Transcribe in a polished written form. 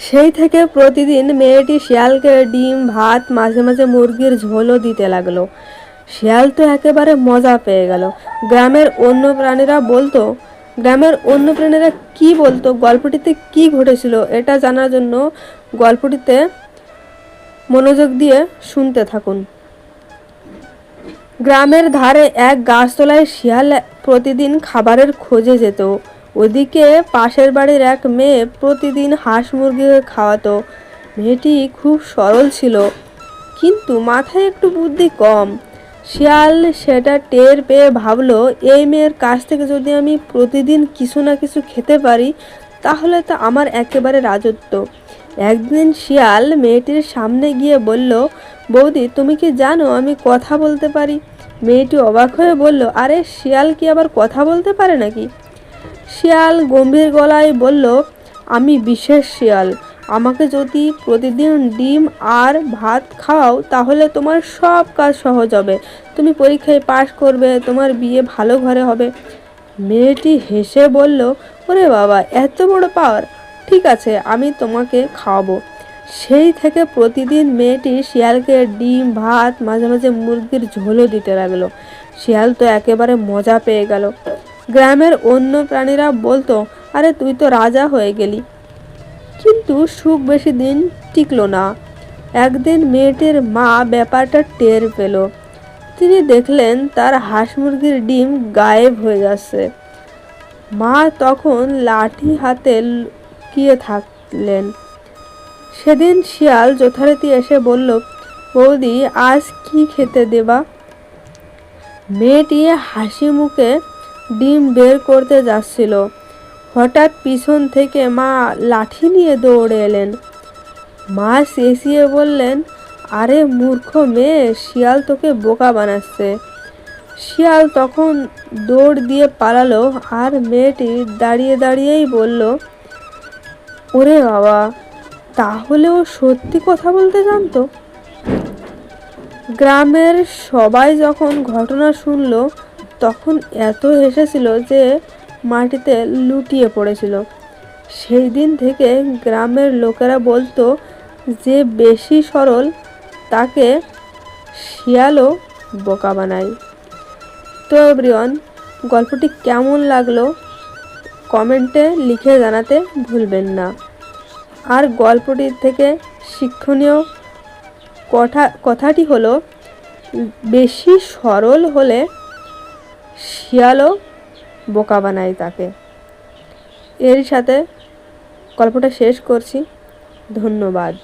সেই থেকে প্রতিদিন মেয়েটি শিয়ালকে ডিম, ভাত, মাঝে মাঝে মুরগির ঝোলও দিতে লাগলো। শিয়াল তো একেবারে মজা পেয়ে গেল। গ্রামের অন্য প্রাণীরা কি বলতো, গল্পটিতে কি ঘটেছিল, এটা জানার জন্য গল্পটিতে মনোযোগ দিয়ে শুনতে থাকুন। গ্রামের ধারে এক গাছতলায় শিয়াল প্রতিদিন খাবারের খোঁজে যেত। ওদিকে পাশের বাড়ির এক মেয়ে প্রতিদিন হাঁস মুরগিকে খাওয়াতো। মেয়েটি খুব সরল ছিল, কিন্তু মাথায় একটু বুদ্ধি কম। শিয়াল সেটা টের পেয়ে ভাবলো, এই মেয়ের কাছ থেকে যদি আমি প্রতিদিন কিছু না কিছু খেতে পারি, তাহলে তো আমার একেবারে রাজত্ব। একদিন শিয়াল মেয়েটির সামনে গিয়ে বলল, বৌদি, তুমি কি জানো আমি কথা বলতে পারি? মেয়েটি অবাক হয়ে বলল, আরে শিয়াল কি আবার কথা বলতে পারে নাকি? শিয়াল গম্ভীর গলায় বলল, আমি বিশেষ শিয়াল। আমাকে যদি প্রতিদিন ডিম আর ভাত খাওয়াও, তাহলে তোমার সব কাজ সহজ হবে। তুমি পরীক্ষায় পাশ করবে, তোমার বিয়ে ভালো ঘরে হবে। মেয়েটি হেসে বলল, ওরে বাবা, এত বড় পাওয়ার! ঠিক আছে, আমি তোমাকে খাওয়াবো। সেই থেকে প্রতিদিন মেয়েটি শিয়ালকে ডিম, ভাত, মাঝে মাঝে মুরগির ঝোলও দিতে লাগলো। শিয়াল তো একেবারে মজা পেয়ে গেল। গ্রামের অন্য প্রাণীরা বলতো, আরে তুই তো রাজা হয়ে গেলি। কিন্তু সুখ বেশি দিন টিকলো না। একদিন মেয়েটির মা ব্যাপারটা টের পেল। তিনি দেখলেন তার হাঁস মুরগির ডিম গায়েব হয়ে যাচ্ছে। মা তখন লাঠি হাতে লুকিয়ে থাকলেন। সেদিন শিয়াল যথারীতি এসে বলল, বৌদি, আজ কি খেতে দেবা? মেয়েটি হাসি মুখে ডিম বের করতে যাচ্ছিল। হঠাৎ পিছন থেকে মা লাঠি নিয়ে দৌড়ে এলেন। মা চেঁচিয়ে বললেন, আরে মূর্খ মেয়ে, শিয়াল তোকে বোকা বানাচ্ছে। শিয়াল তখন দৌড় দিয়ে পালালো, আর মেয়েটি দাঁড়িয়ে দাঁড়িয়েই বলল, ওরে বাবা, তাহলে ও সত্যি কথা বলতে জানতো। গ্রামের সবাই যখন ঘটনা শুনল, তখন এত হেসেছিল যে মাটিতে লুটিয়ে পড়েছিল। সেই দিন থেকে গ্রামের লোকেরা বলতো, যে বেশি সরল তাকে শিয়ালও বোকা বানায়। তো এভরিওয়ান, গল্পটি কেমন লাগলো কমেন্টে লিখে জানাতে ভুলবেন না। আর গল্পটি থেকে শিক্ষণীয় কথাটি হলো, বেশি সরল হলে শিয়ালও বোকা বানায় তাকে। এর সাথে গল্পটা শেষ করছি। ধন্যবাদ।